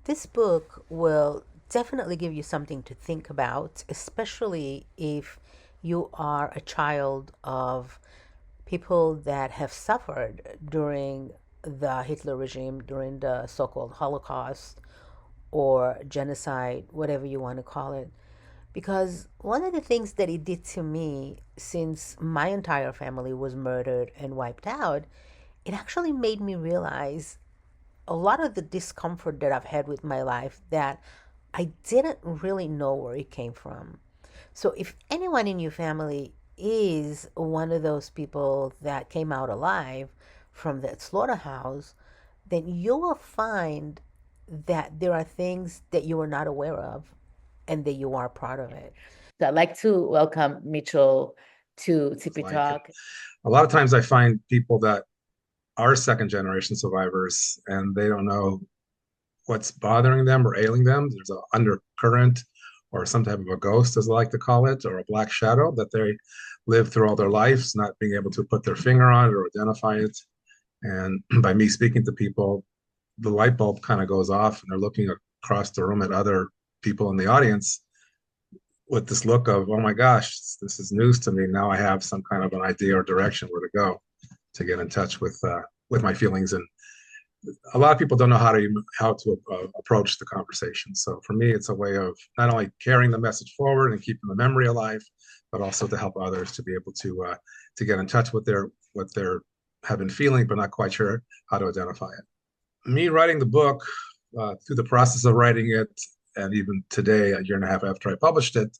This book will definitely give you something to think about, especially if you are a child of people that have suffered during the Hitler regime, during the so called Holocaust or genocide, whatever you want to call it. Because one of the things that it did to me, since my entire family was murdered and wiped out, it actually made me realize a lot of the discomfort that I've had with my life that I didn't really know where it came from. So if anyone in your family is one of those people that came out alive from that slaughterhouse, then you will find that there are things that you are not aware of and that you are part of it. So I'd like to welcome Mitchell to Tippy Like Talk. a lot of times I find people that are second generation survivors and they don't know what's bothering them or ailing them. There's an undercurrent or some type of a ghost, as I like to call it, or a black shadow that they live through all their lives, not being able to put their finger on it or identify it. And by me speaking to people, the light bulb kind of goes off and they're looking across the room at other people in the audience with this look of, oh my gosh, this is news to me. Now I have some kind of an idea or direction where to go to get in touch with my feelings. And a lot of people don't know how to approach the conversation. So for me, it's a way of not only carrying the message forward and keeping the memory alive, but also to help others to be able to get in touch with their what they're have been feeling, but not quite sure how to identify it. Me writing the book, through the process of writing it, and even today, a year and a half after I published it,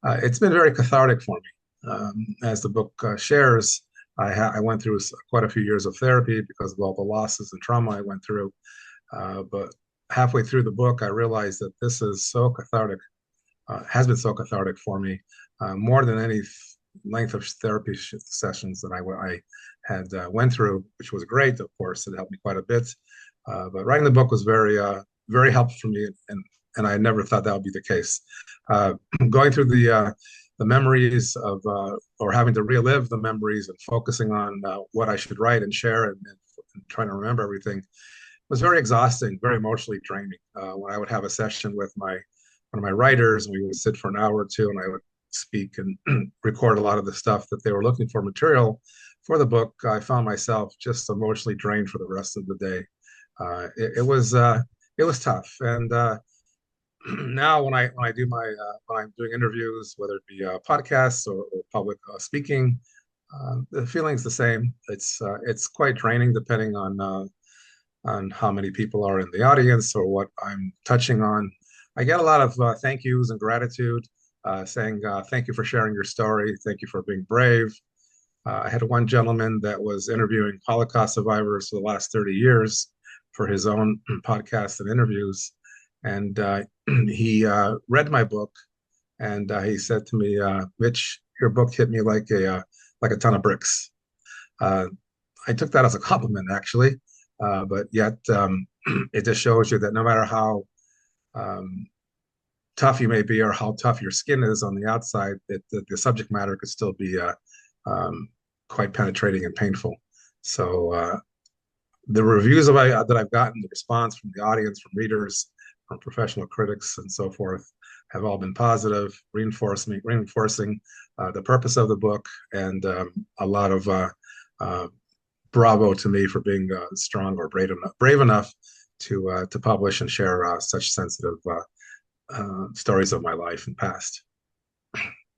it's been very cathartic for me. As the book shares, I went through quite a few years of therapy because of all the losses and trauma I went through. But halfway through the book, I realized that this is so cathartic, has been so cathartic for me, more than any length of therapy sessions that I had went through, which was great, of course. It helped me quite a bit. But writing the book was very helpful for me, and I never thought that would be the case. Uh, Going through the memories of or having to relive the memories and focusing on what I should write and share and trying to remember everything was very exhausting, very emotionally draining. When I would have a session with one of my writers, and we would sit for an hour or two, and I would speak and record a lot of the stuff that they were looking for material for the book, I found myself just emotionally drained for the rest of the day. It was tough, and now when I'm doing interviews, whether it be podcasts or public speaking, the feeling's the same. It's quite draining depending on how many people are in the audience or what I'm touching on. I get a lot of thank yous and gratitude, saying thank you for sharing your story, thank you for being brave. I had one gentleman that was interviewing Holocaust survivors for the last 30 years for his own podcast and interviews. And he read my book, and he said to me, "Mitch, your book hit me like a ton of bricks." Uh, I took that as a compliment, actually, but yet it just shows you that no matter how um, tough you may be or how tough your skin is on the outside, the subject matter could still be um, quite penetrating and painful. So the reviews that I've gotten, the response from the audience, from readers, from professional critics, and so forth, have all been positive, reinforcing the purpose of the book, and a lot of uh, bravo to me for being strong or brave enough to publish and share such sensitive stories of my life and past.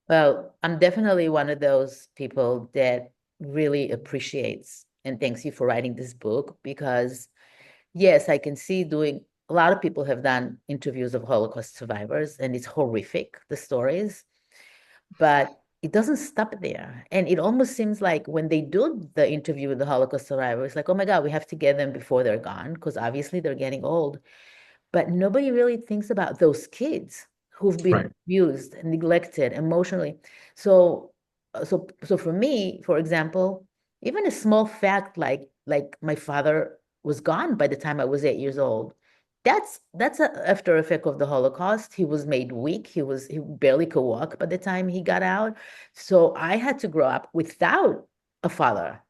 Well, I'm definitely one of those people that really appreciates and thanks you for writing this book because, yes, I can see doing a lot of people have done interviews of Holocaust survivors, and it's horrific, the stories, but it doesn't stop there. And it almost seems like when they do the interview with the Holocaust survivors, it's like, oh my God, we have to get them before they're gone because obviously they're getting old. But nobody really thinks about those kids who've been Right. abused and neglected emotionally. So, so for me, for example, even a small fact like my father was gone by the time I was 8 years old. That's a after effect of the Holocaust. He was made weak. He barely could walk by the time he got out. So I had to grow up without a father.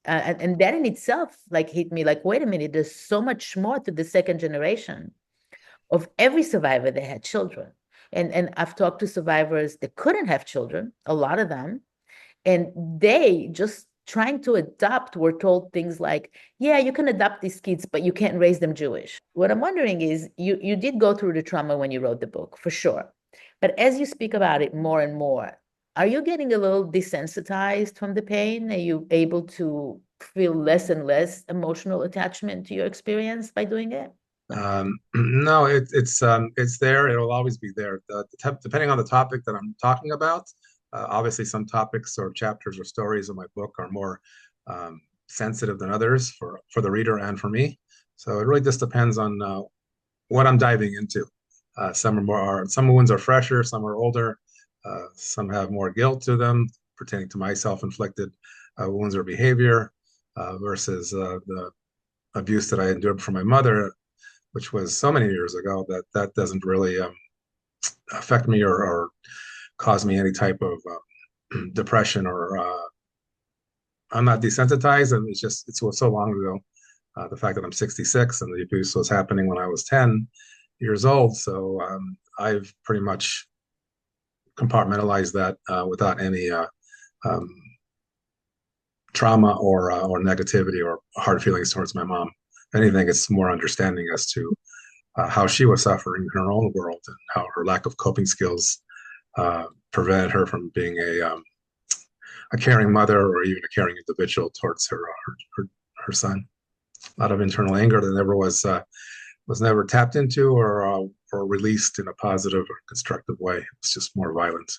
And that in itself like hit me like, wait a minute, there's so much more to the second generation. of every survivor that had children. And I've talked to survivors that couldn't have children, a lot of them, and they just trying to adopt were told things like, yeah, you can adopt these kids, but you can't raise them Jewish. What I'm wondering is, you did go through the trauma when you wrote the book, for sure. But as you speak about it more and more, are you getting a little desensitized from the pain? Are you able to feel less and less emotional attachment to your experience by doing it? No, it's there. It'll always be there. Depending on the topic that I'm talking about, obviously some topics or chapters or stories in my book are more sensitive than others for the reader and for me. So it really just depends on what I'm diving into. Some wounds are fresher, some are older, some have more guilt to them, pertaining to my self-inflicted wounds or behavior, versus the abuse that I endured from my mother, which was so many years ago that doesn't really affect me or cause me any type of depression or I'm not desensitized, and it's so long ago. The fact that I'm 66 and the abuse was happening when I was 10 years old, so I've pretty much compartmentalized that without any um, trauma or negativity or hard feelings towards my mom. If anything, it's more understanding as to how she was suffering in her own world and how her lack of coping skills prevented her from being a caring mother or even a caring individual towards her son. A lot of internal anger that never was never tapped into or released in a positive or constructive way. It's just more violent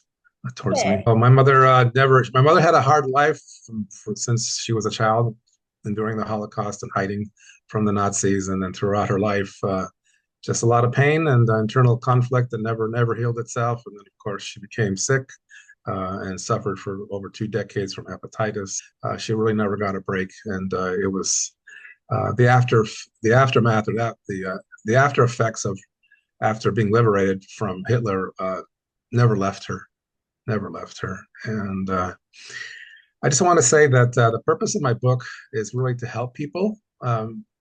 towards me. Yeah. My mother never. My mother had a hard life since she was a child, enduring the Holocaust and hiding from the Nazis, and then throughout her life, just a lot of pain and internal conflict that never healed itself. And then, of course, she became sick and suffered for over 2 decades from hepatitis. She really never got a break, and it was the aftermath, or the after effects of after being liberated from Hitler never left her, never left her. And I just want to say that the purpose of my book is really to help people,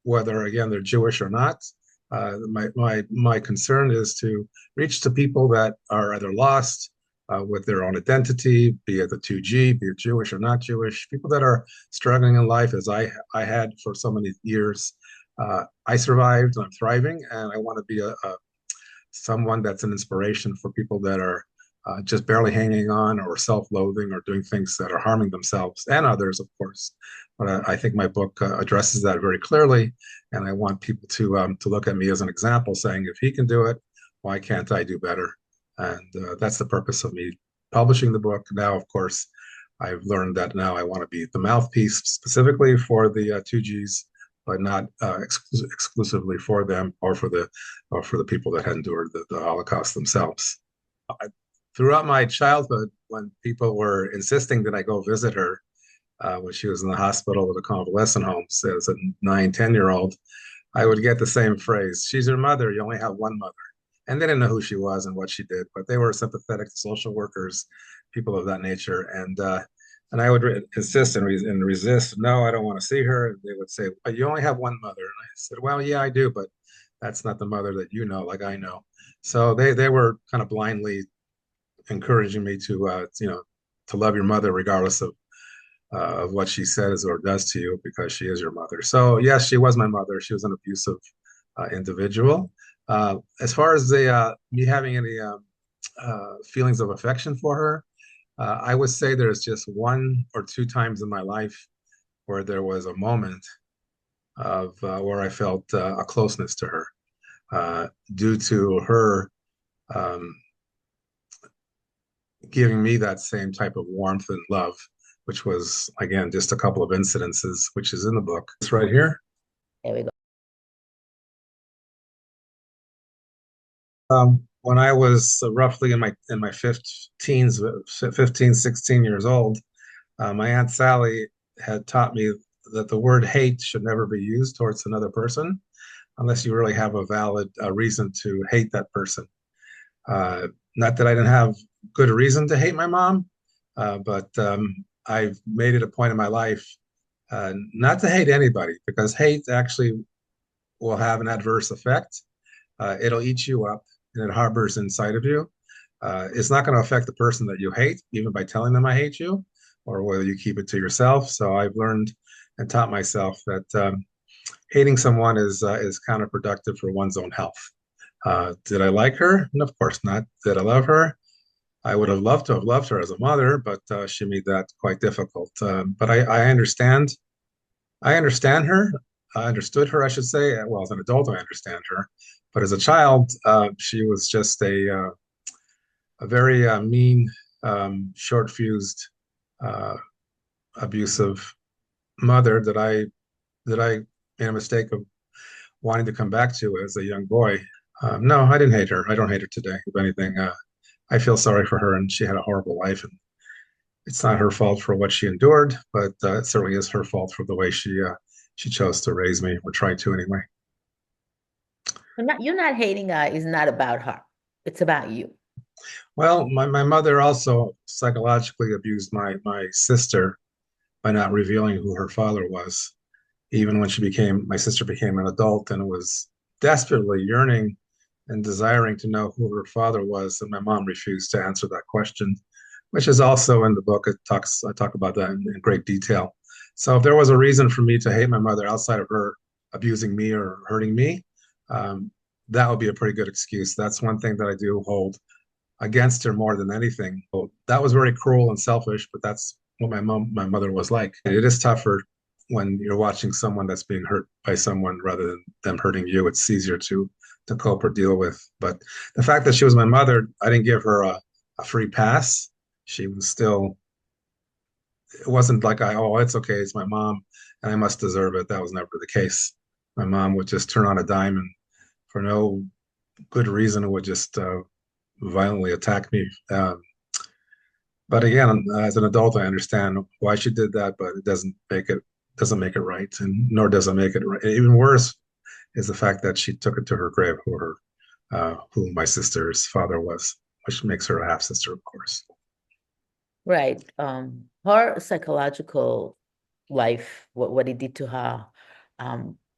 whether again they're Jewish or not. My concern is to reach to people that are either lost with their own identity, be it the 2G, be it Jewish or not Jewish, people that are struggling in life as I had for so many years. I survived and I'm thriving, and I want to be someone that's an inspiration for people that are just barely hanging on or self-loathing or doing things that are harming themselves and others, of course. But I think my book addresses that very clearly, and I want people to look at me as an example, saying, if he can do it, why can't I do better? And that's the purpose of me publishing the book. Now, of course, I've learned that now I want to be the mouthpiece specifically for the 2Gs, but not exclusively for them or for the people that had endured the Holocaust themselves. Throughout my childhood, when people were insisting that I go visit her when she was in the hospital or the convalescent homes as a 9, 10-year-old, I would get the same phrase: "She's your mother. You only have one mother." And they didn't know who she was and what she did, but they were sympathetic to social workers, people of that nature. And I would insist and resist. No, I don't want to see her. And they would say, "But you only have one mother." And I said, "Well, yeah, I do, but that's not the mother that you know, like I know." So they were kind of blindly encouraging me to love your mother regardless of what she says or does to you, because she is your mother. So yes, she was my mother. She was an abusive individual. As far as me having any feelings of affection for her, I would say there's just 1 or 2 times in my life where there was a moment of where I felt a closeness to her due to her giving me that same type of warmth and love, which was, again, just a couple of incidences, which is in the book. It's right here. There we go. When I was roughly in my 15, 16 years old, my Aunt Sally had taught me that the word hate should never be used towards another person unless you really have a valid reason to hate that person. Not that I didn't have good reason to hate my mom, but I've made it a point in my life not to hate anybody, because hate actually will have an adverse effect. it'll eat you up and it harbors inside of you. It's not going to affect the person that you hate, even by telling them I hate you, or whether you keep it to yourself. So I've learned and taught myself that hating someone is counterproductive for one's own health. Did I like her? And of course not. Did I love her? I would have loved to have loved her as a mother, but she made that quite difficult. But I understand. I understand her. I understood her, I should say. Well, as an adult, I understand her. But as a child, she was just a very mean, short-fused, uh, abusive mother that I made a mistake of wanting to come back to as a young boy. No, I didn't hate her. I don't hate her today. If anything, I feel sorry for her, and she had a horrible life, and it's not her fault for what she endured, but it certainly is her fault for the way she chose to raise me, or tried to anyway. You're not hating her. It's not about her. It's about you. Well, my mother also psychologically abused my sister by not revealing who her father was, even when my sister became an adult and was desperately yearning and desiring to know who her father was, and my mom refused to answer that question, which is also in the book. I talk about that in great detail. So if there was a reason for me to hate my mother outside of her abusing me or hurting me, um, that would be a pretty good excuse. That's one thing that I do hold against her more than anything. Well, that was very cruel and selfish, but that's what my mother was like. It is tougher when you're watching someone that's being hurt by someone rather than them hurting you. It's easier to cope or deal with. But the fact that she was my mother, I didn't give her a free pass. She was still. It wasn't like oh, it's okay, it's my mom, and I must deserve it. That was never the case. My mom would just turn on a dime and for no good reason would just violently attack me. But again, as an adult, I understand why she did that, but it doesn't make it right, and nor does it make it right. Even worse is the fact that she took it to her grave who my sister's father was, which makes her a half sister, of course. Right. Her psychological life, what it did to her,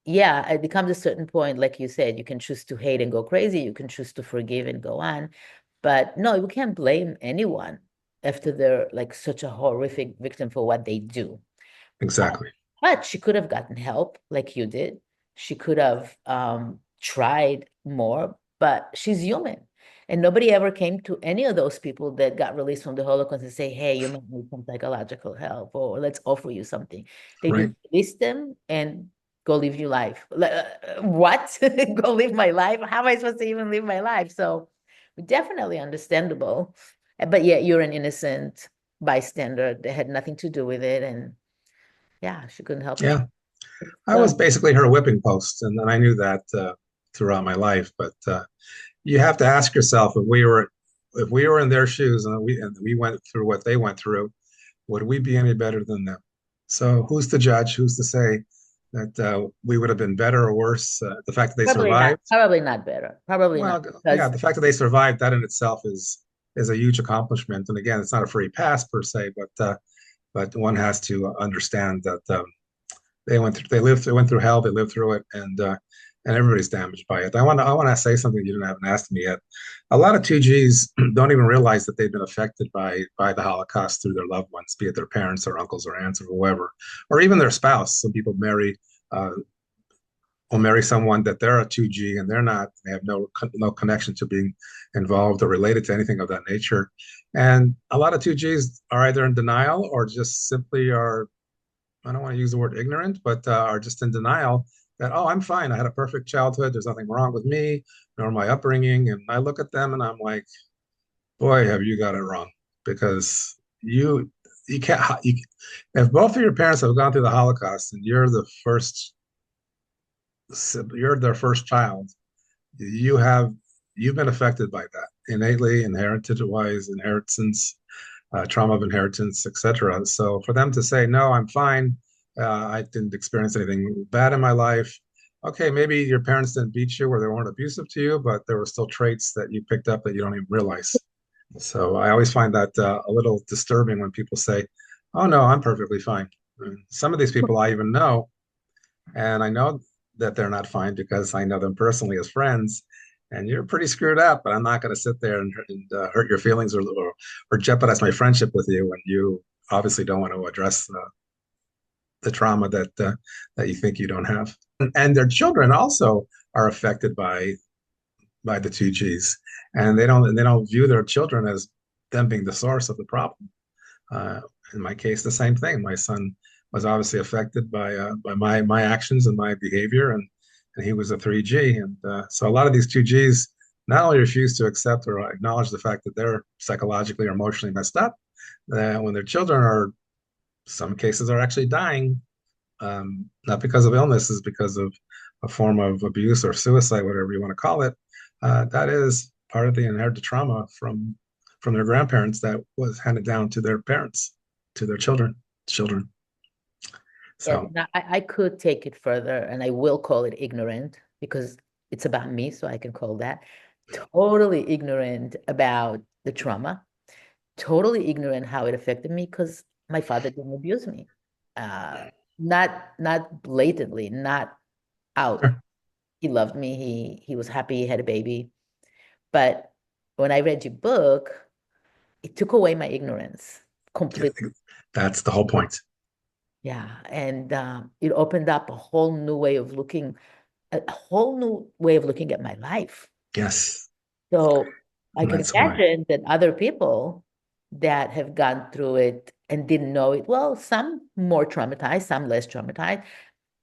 yeah, it becomes a certain point, like you said, you can choose to hate and go crazy, you can choose to forgive and go on. But no, we can't blame anyone after they're like such a horrific victim for what they do. Exactly. But she could have gotten help like you did. She could have tried more, but she's human. And nobody ever came to any of those people that got released from the Holocaust and say, hey, you might need some psychological help or let's offer you something. They Right. just release them and go live your life. What? Go live my life? How am I supposed to even live my life? So definitely understandable. But yet you're an innocent bystander that had nothing to do with it. And yeah, she couldn't help Yeah. herself. I was basically her whipping post, and I knew that throughout my life. But you have to ask yourself if we were in their shoes and we went through what they went through, would we be any better than them? So who's to judge? Who's to say that we would have been better or worse? The fact that they survived, Probably not better. Probably not well, yeah, because the fact that they survived, that in itself is a huge accomplishment. And again, it's not a free pass per se, but one has to understand that they went through hell, they lived through it, and everybody's damaged by it. I want to say something you didn't have asked me yet. A lot of 2Gs don't even realize that they've been affected by the Holocaust through their loved ones, be it their parents or uncles or aunts or whoever, or even their spouse. Some people uh, will marry someone that they're a 2G and they have no connection to being involved or related to anything of that nature. And a lot of 2Gs are either in denial or just simply are, I don't want to use the word ignorant, but are just in denial that, oh, I'm fine. I had a perfect childhood. There's nothing wrong with me nor my upbringing. And I look at them and I'm like, boy, have you got it wrong. Because you can't, if both of your parents have gone through the Holocaust and you're their first child, you have, you've been affected by that innately, inheritance, trauma of inheritance, etc. So for them to say, no, I'm fine, I didn't experience anything bad in my life. Okay, maybe your parents didn't beat you or they weren't abusive to you, but there were still traits that you picked up that you don't even realize. So I always find that a little disturbing when people say, oh, no, I'm perfectly fine. And some of these people I even know, and I know that they're not fine because I know them personally as friends. and you're pretty screwed up, but I'm not going to sit there and hurt your feelings or jeopardize my friendship with you when you obviously don't want to address the trauma that you think you don't have. And their children also are affected by the two G's, and they don't view their children as them being the source of the problem. Uh, in my case, the same thing. My son was obviously affected by my actions and my behavior, and he was a 3G, and so a lot of these 2Gs not only refuse to accept or acknowledge the fact that they're psychologically or emotionally messed up, that when their children are, some cases are actually dying, not because of illnesses, because of a form of abuse or suicide, whatever you want to call it. That is part of the inherited trauma from their grandparents that was handed down to their parents, to their children. Yes, So now I could take it further, and I will call it ignorant because it's about me, so I can call that totally ignorant about the trauma, totally ignorant how it affected me because my father didn't abuse me. Uh, not blatantly, not out. He loved me. He was happy he had a baby. But when I read your book, it took away my ignorance completely. that's the whole point. Yeah, and it opened up a whole new way of looking at my life. Yes, So I and can that's why. imagine that other people that have gone through it and didn't know it, well, some more traumatized, some less traumatized.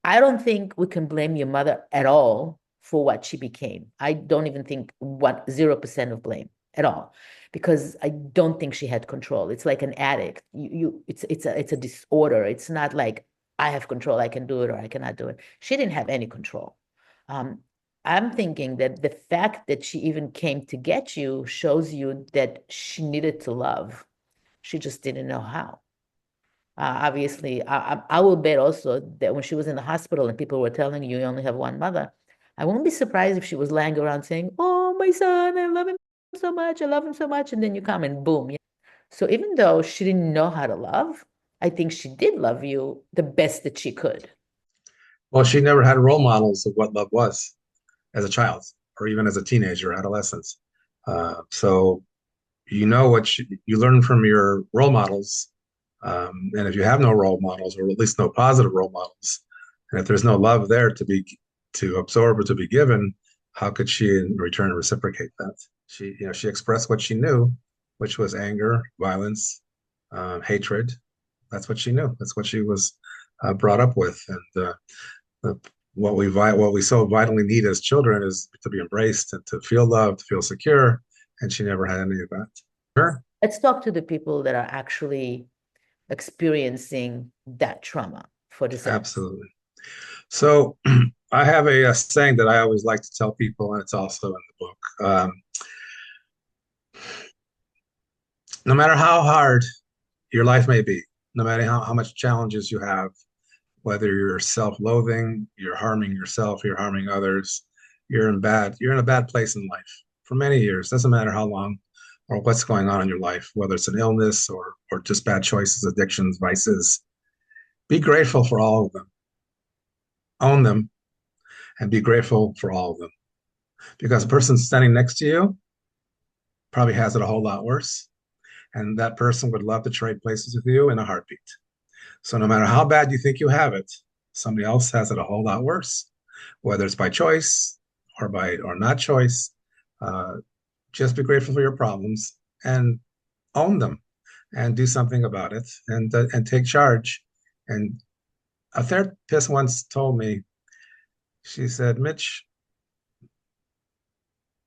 I don't think we can blame your mother at all for what she became. I don't even think 0% of blame at all, because I don't think she had control. It's like an addict. It's a disorder. It's not like I have control, I can do it or I cannot do it. She didn't have any control. Um, I'm thinking that the fact that she even came to get you shows you that she needed to love. She just didn't know how. Obviously, I will bet also that when she was in the hospital and people were telling you only have one mother, I won't be surprised if she was lying around saying, "Oh, my son, I love him so much, I love him so much," and then you come and boom. Yeah. So even though she didn't know how to love, I think she did love you the best that she could. Well, she never had role models of what love was as a child, or even as a teenager, or adolescent. So you know you learn from your role models, and if you have no role models, or at least no positive role models, and if there's no love there to absorb or to be given, how could she in return reciprocate that? She expressed what she knew, which was anger, violence, hatred. That's what she knew. That's what she was brought up with, and the, what we so vitally need as children is to be embraced and to feel loved, to feel secure, and she never had any of that. Sure. Let's talk to the people that are actually experiencing that trauma for this episode. Absolutely. So I have a saying that I always like to tell people, and it's also in the book. No matter how hard your life may be, no matter how much challenges you have, whether you're self-loathing, you're harming yourself, you're harming others, you're in a bad place in life for many years. Doesn't matter how long or what's going on in your life, whether it's an illness or just bad choices, addictions, vices. Be grateful for all of them. Own them and be grateful for all of them. Because the person standing next to you probably has it a whole lot worse. And that person would love to trade places with you in a heartbeat. So no matter how bad you think you have it, somebody else has it a whole lot worse, whether it's by choice or not choice. Uh, just be grateful for your problems and own them and do something about it and take charge. And a therapist once told me, she said, Mitch,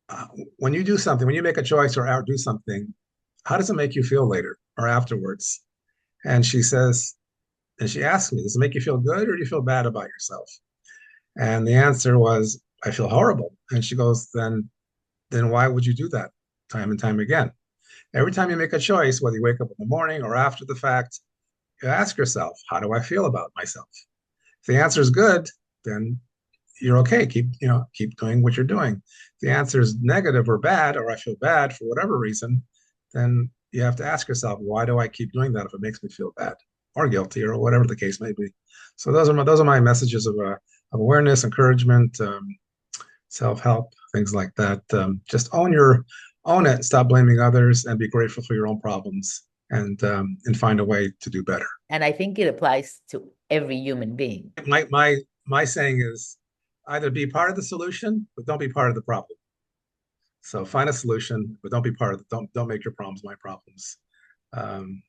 uh, when you do something, when you make a choice or do something, how does it make you feel later or afterwards? And she asked me, does it make you feel good or do you feel bad about yourself? And the answer was, I feel horrible. And she goes, then why would you do that time and time again? Every time you make a choice, whether you wake up in the morning or after the fact, you ask yourself, how do I feel about myself? If the answer is good, then you're okay. Keep doing what you're doing. If the answer is negative or bad, or I feel bad for whatever reason, then you have to ask yourself, why do I keep doing that if it makes me feel bad or guilty or whatever the case may be? So those are my messages of awareness, encouragement, self-help. Thank things like that. Just own it, stop blaming others, and be grateful for your own problems, and find a way to do better. And I think it applies to every human being. My saying is either be part of the solution, but don't be part of the problem. So find a solution, but don't be part of don't make your problems my problems. Um,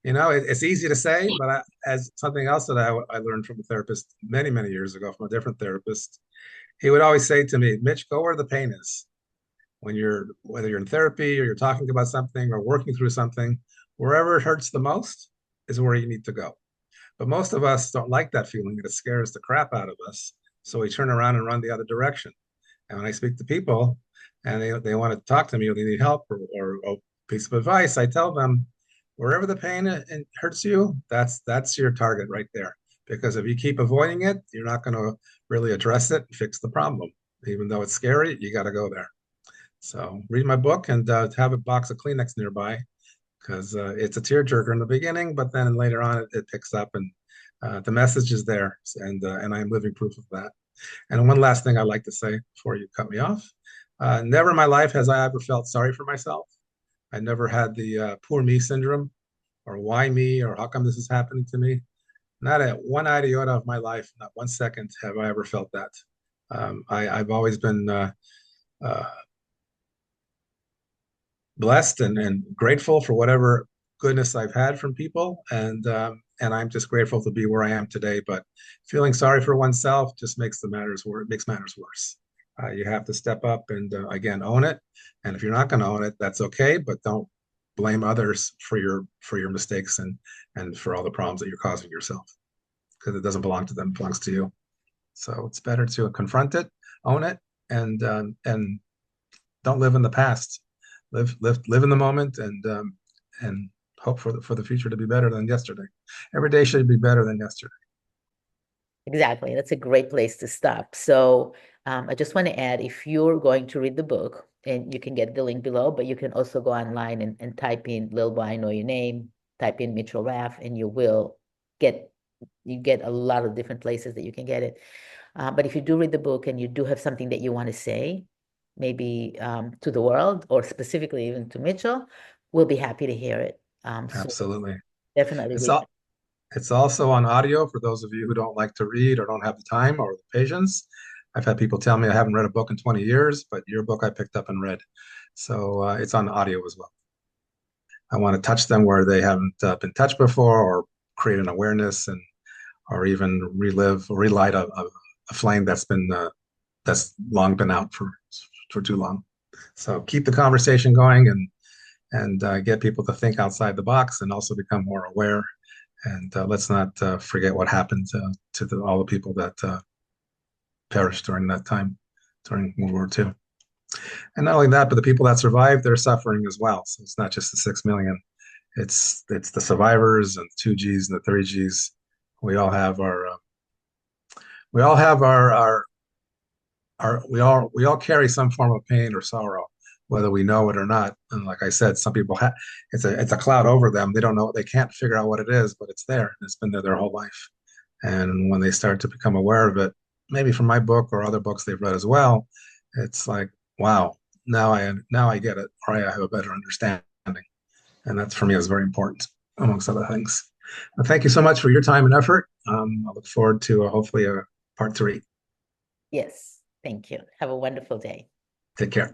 it's easy to say, but as something else that I learned from a therapist many, many years ago, from a different therapist, he would always say to me, Mitch, go where the pain is. Whether you're in therapy or you're talking about something or working through something, wherever it hurts the most is where you need to go. But most of us don't like that feeling. It scares the crap out of us. So we turn around and run the other direction. And when I speak to people and they want to talk to me or they need help or a piece of advice, I tell them, wherever the pain hurts you, that's your target right there. Because if you keep avoiding it, you're not going to really address it and fix the problem. Even though it's scary, you got to go there. So read my book and have a box of Kleenex nearby, because it's a tearjerker in the beginning, but then later on it picks up, and the message is there, and I'm living proof of that. And one last thing I'd like to say before you cut me off: never in my life has I ever felt sorry for myself. I never had the poor me syndrome, or why me, or how come this is happening to me. Not at one iota of my life, not 1 second have I ever felt that. I've always been uh, blessed and grateful for whatever goodness I've had from people, and I'm just grateful to be where I am today. But feeling sorry for oneself just makes matters worse. You have to step up and again own it. And if you're not going to own it, that's okay. But don't blame others for your mistakes and for all the problems that you're causing yourself, because it doesn't belong to them; it belongs to you. So it's better to confront it, own it, and don't live in the past. Live in the moment, and hope for the future to be better than yesterday. Every day should be better than yesterday. Exactly. That's a great place to stop. So I just want to add, if you're going to read the book, and you can get the link below, but you can also go online and type in Little Boy, I Know Your Name, type in Mitchell Raff, and you get a lot of different places that you can get it. But if you do read the book and you do have something that you want to say, maybe to the world or specifically even to Mitchell, we'll be happy to hear it. So Absolutely. definitely It's read all it's also on audio for those of you who don't like to read or don't have the time or the patience. I've had people tell me I haven't read a book in 20 years, but your book I picked up and read. So it's on audio as well. I want to touch them where they haven't been touched before, or create an awareness, and or even relive or relight a flame that's long been out for too long. So keep the conversation going, and get people to think outside the box and also become more aware. And let's not forget what happened to all the people that perished during that time, during World War II. And not only that, but the people that survived, they're suffering as well. So it's not just the 6 million. It's the survivors and the 2Gs and the 3Gs. We all have we all carry some form of pain or sorrow, whether we know it or not. And like I said, some people it's a cloud over them. They don't know, they can't figure out what it is, but it's there. It's been there their whole life. And when they start to become aware of it, maybe from my book or other books they've read as well, it's like, wow, now I get it, or I have a better understanding. And that for me is very important, amongst other things. Well, thank you so much for your time and effort. I look forward to hopefully a part 3. Yes. Thank you. Have a wonderful day. Take care.